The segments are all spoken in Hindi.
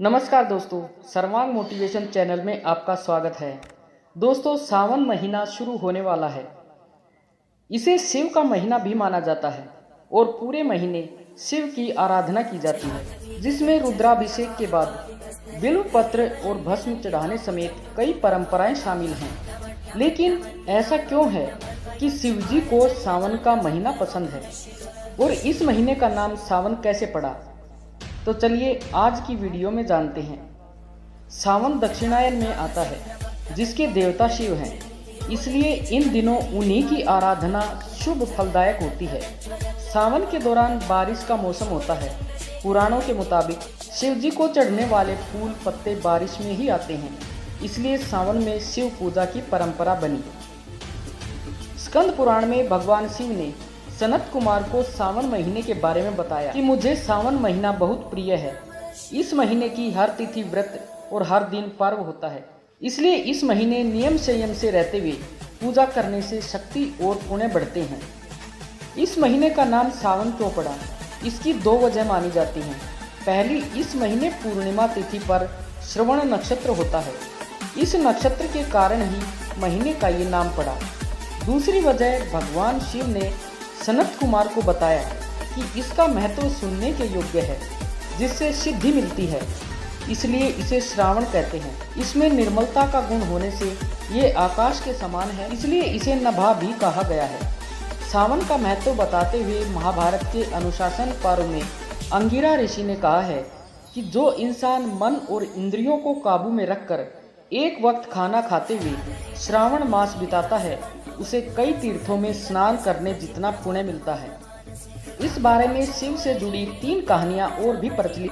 नमस्कार दोस्तों, सर्वांग मोटिवेशन चैनल में आपका स्वागत है। दोस्तों, सावन महीना शुरू होने वाला है। इसे शिव का महीना भी माना जाता है और पूरे महीने शिव की आराधना की जाती है, जिसमें रुद्राभिषेक के बाद बिल्व पत्र और भस्म चढ़ाने समेत कई परंपराएं शामिल हैं। लेकिन ऐसा क्यों है कि शिव जी को सावन का महीना पसंद है और इस महीने का नाम सावन कैसे पड़ा? तो चलिए आज की वीडियो में जानते हैं। सावन दक्षिणायन में आता है, जिसके देवता शिव हैं, इसलिए इन दिनों उन्हीं की आराधना शुभ फलदायक होती है। सावन के दौरान बारिश का मौसम होता है। पुराणों के मुताबिक शिव जी को चढ़ने वाले फूल पत्ते बारिश में ही आते हैं, इसलिए सावन में शिव पूजा की परंपरा बनी। स्कंद पुराण में भगवान शिव ने सनत कुमार को सावन महीने के बारे में बताया कि मुझे सावन महीना बहुत प्रिय है। इस महीने की हर तिथि व्रत और हर दिन पर्व होता है, इसलिए इस महीने नियम संयम से रहते हुए पूजा करने से शक्ति और पुण्य बढ़ते हैं। इस महीने का नाम सावन क्यों पड़ा? इसकी दो वजह मानी जाती हैं। पहली, इस महीने पूर्णिमा तिथि पर श्रवण नक्षत्र होता है। इस नक्षत्र के कारण ही महीने का ये नाम पड़ा। दूसरी वजह, भगवान शिव ने सनत कुमार को बताया कि इसका महत्व सुनने के योग्य है, जिससे सिद्धि मिलती है, इसलिए इसे श्रावण कहते हैं। इसमें निर्मलता का गुण होने से ये आकाश के समान है, इसलिए इसे नभा भी कहा गया है। सावन का महत्व बताते हुए महाभारत के अनुशासन पर्व में अंगिरा ऋषि ने कहा है कि जो इंसान मन और इंद्रियों को काबू में रखकर एक वक्त खाना खाते हुए श्रावण मास बिताता है, उसे कई तीर्थों में स्नान करने जितना पुण्य मिलता है। इस बारे में शिव से जुड़ी 3 कहानियां और भी प्रचलित।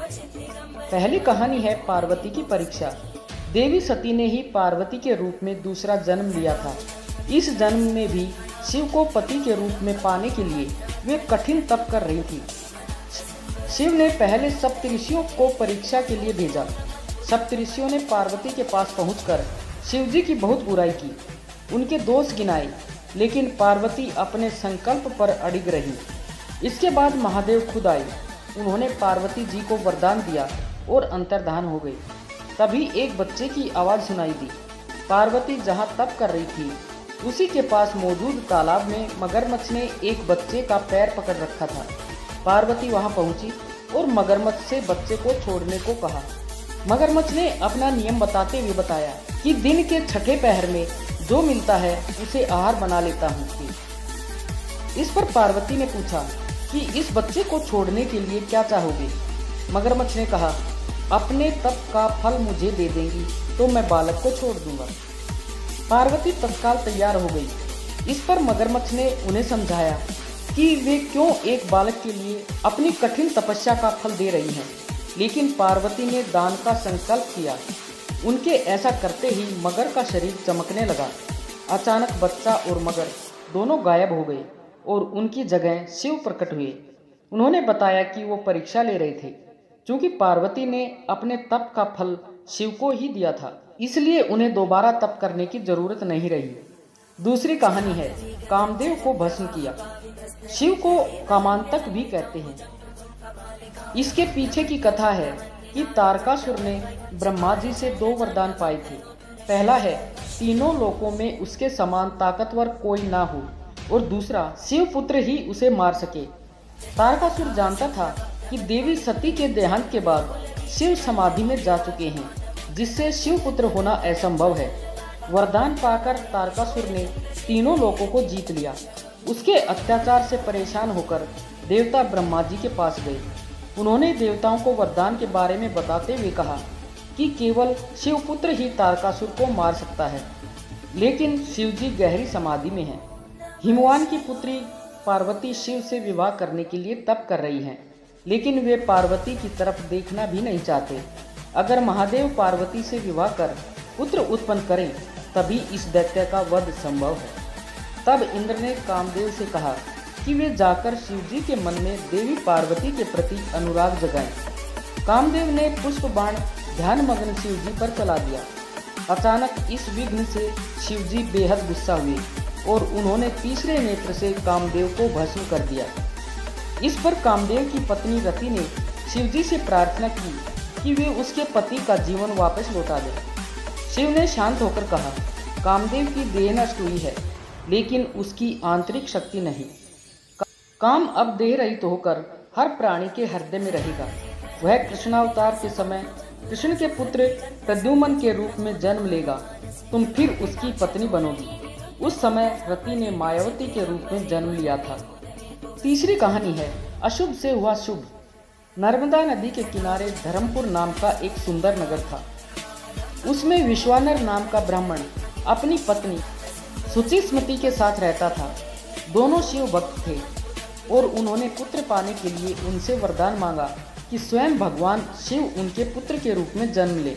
पहली कहानी है पार्वती की परीक्षा। देवी सती ने ही पार्वती के रूप में दूसरा जन्म लिया था। इस जन्म में भी शिव को पति के रूप में पाने के लिए वे कठिन तप कर रही थी। शिव ने पहले सप्तऋषियों को परीक्षा के लिए भेजा। सप्तऋषियों ने पार्वती के पास पहुंचकर शिव जी की बहुत बुराई की, उनके दोष गिनाए, लेकिन पार्वती अपने संकल्प पर अडिग रही। इसके बाद महादेव खुद आए। उन्होंने पार्वती जी को वरदान दिया और अंतर्धान हो गई। तभी एक बच्चे की आवाज़ सुनाई दी। पार्वती जहां तप कर रही थी, उसी के पास मौजूद तालाब में मगरमच्छ ने एक बच्चे का पैर पकड़ रखा था। पार्वती वहां पहुंची और मगरमच्छ से बच्चे को छोड़ने को कहा। मगरमच्छ ने अपना नियम बताते हुए बताया कि दिन के छठे पहर में जो मिलता है उसे आहार बना लेता हूँ। इस पर पार्वती ने पूछा कि इस बच्चे को छोड़ने के लिए क्या चाहोगे? मगरमच्छ ने कहा, अपने तप का फल मुझे दे देंगी तो मैं बालक को छोड़ दूंगा। पार्वती तत्काल तैयार हो गई। इस पर मगरमच्छ ने उन्हें समझाया कि वे क्यों एक बालक के लिए अपनी कठिन तपस्या का फल दे रही हैं, लेकिन पार्वती ने दान का संकल्प किया। उनके ऐसा करते ही मगर का शरीर चमकने लगा। अचानक बच्चा और मगर दोनों गायब हो गए और उनकी जगह शिव प्रकट हुए। उन्होंने बताया कि वो परीक्षा ले रहे थे। क्योंकि पार्वती ने अपने तप का फल शिव को ही दिया था, इसलिए उन्हें दोबारा तप करने की जरूरत नहीं रही। दूसरी कहानी है कामदेव को भस्म किया। शिव को कामांतक भी कहते हैं। इसके पीछे की कथा है कि तारकासुर ने ब्रह्मा जी से 2 वरदान पाए थे। पहला है तीनों लोकों में उसके समान ताकतवर कोई ना हो, और दूसरा शिव पुत्र ही उसे मार सके। तारकासुर जानता था कि देवी सती के देहांत के बाद शिव समाधि में जा चुके हैं, जिससे शिव पुत्र होना असंभव है। वरदान पाकर तारकासुर ने तीनों लोकों को जीत लिया। उसके अत्याचार से परेशान होकर देवता ब्रह्मा जी के पास गए। उन्होंने देवताओं को वरदान के बारे में बताते हुए कहा कि केवल शिवपुत्र ही तारकासुर को मार सकता है, लेकिन शिव जी गहरी समाधि में हैं। हिमवान की पुत्री पार्वती शिव से विवाह करने के लिए तप कर रही हैं, लेकिन वे पार्वती की तरफ देखना भी नहीं चाहते। अगर महादेव पार्वती से विवाह कर पुत्र उत्पन्न करें, तभी इस दैत्य का वध संभव है। तब इंद्र ने कामदेव से कहा कि वे जाकर शिवजी के मन में देवी पार्वती के प्रति अनुराग जगाएं। कामदेव ने पुष्प बाण ध्यान मग्न शिवजी पर चला दिया। अचानक इस विघ्न से शिवजी बेहद गुस्सा हुए और उन्होंने तीसरे नेत्र से कामदेव को भस्म कर दिया। इस पर कामदेव की पत्नी रति ने शिवजी से प्रार्थना की कि वे उसके पति का जीवन वापस लौटा दें। शिव ने शांत होकर कहा, कामदेव की देह नष्ट हुई है, लेकिन उसकी आंतरिक शक्ति नहीं। काम अब देह रहित होकर हर प्राणी के हृदय में रहेगा। वह कृष्णावतार के समय कृष्ण के पुत्र प्रद्युम्न के रूप में जन्म लेगा। तुम फिर उसकी पत्नी बनोगी। उस समय रति ने मायावती के रूप में जन्म लिया था। तीसरी कहानी है अशुभ से हुआ शुभ। नर्मदा नदी के किनारे धर्मपुर नाम का एक सुंदर नगर था। उसमें विश्वानर नाम का ब्राह्मण अपनी पत्नी सुचिस्मति के साथ रहता था। दोनों शिव भक्त थे और उन्होंने पुत्र पाने के लिए उनसे वरदान मांगा कि स्वयं भगवान शिव उनके पुत्र के रूप में जन्म ले।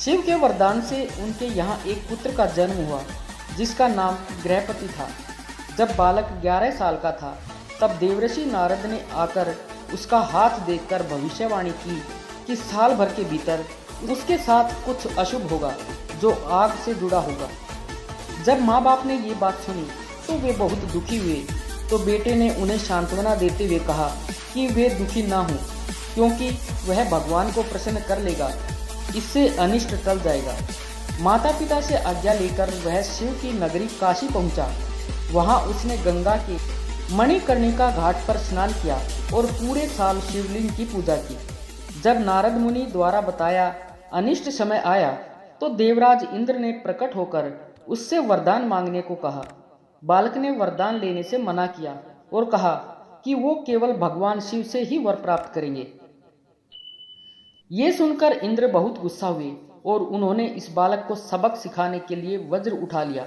शिव के वरदान से उनके यहाँ एक पुत्र का जन्म हुआ, जिसका नाम गृहपति था। जब बालक 11 साल का था, तब देवर्षि नारद ने आकर उसका हाथ देखकर भविष्यवाणी की कि साल भर के भीतर उसके साथ कुछ अशुभ होगा, जो आग से जुड़ा होगा। जब माँ बाप ने ये बात सुनी तो वे बहुत दुखी हुए। तो बेटे ने उन्हें सांत्वना देते हुए कहा कि वे दुखी ना हों, क्योंकि वह भगवान को प्रसन्न कर लेगा, इससे अनिष्ट टल जाएगा। माता पिता से आज्ञा लेकर वह शिव की नगरी काशी पहुंचा। वहां उसने गंगा के मणिकर्णिका घाट पर स्नान किया और पूरे साल शिवलिंग की पूजा की। जब नारद मुनि द्वारा बताया अनिष्ट समय आया, तो देवराज इंद्र ने प्रकट होकर उससे वरदान मांगने को कहा। बालक ने वरदान लेने से मना किया और कहा कि वो केवल भगवान शिव से ही वर प्राप्त करेंगे। ये सुनकर इंद्र बहुत गुस्सा हुए और उन्होंने इस बालक को सबक सिखाने के लिए वज्र उठा लिया।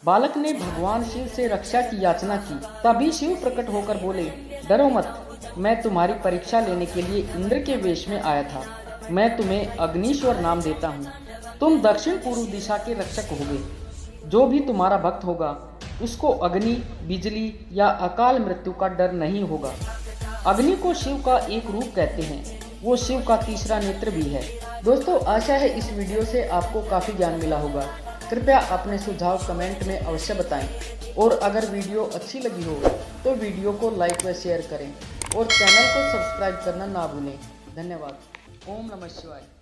बालक ने भगवान शिव से रक्षा की याचना की। तभी शिव प्रकट होकर बोले, डरो मत, मैं तुम्हारी परीक्षा लेने के लिए इंद्र के वेश में आया था। मैं तुम्हें अग्निश्वर नाम देता हूँ। तुम दक्षिण पूर्व दिशा के रक्षक होगे। जो भी तुम्हारा भक्त होगा उसको अग्नि, बिजली या अकाल मृत्यु का डर नहीं होगा। अग्नि को शिव का एक रूप कहते हैं। वो शिव का तीसरा नेत्र भी है। दोस्तों, आशा है इस वीडियो से आपको काफ़ी ज्ञान मिला होगा। कृपया अपने सुझाव कमेंट में अवश्य बताएं और अगर वीडियो अच्छी लगी हो तो वीडियो को लाइक व शेयर करें और चैनल को सब्सक्राइब करना ना भूलें। धन्यवाद। ओम नमः शिवाय।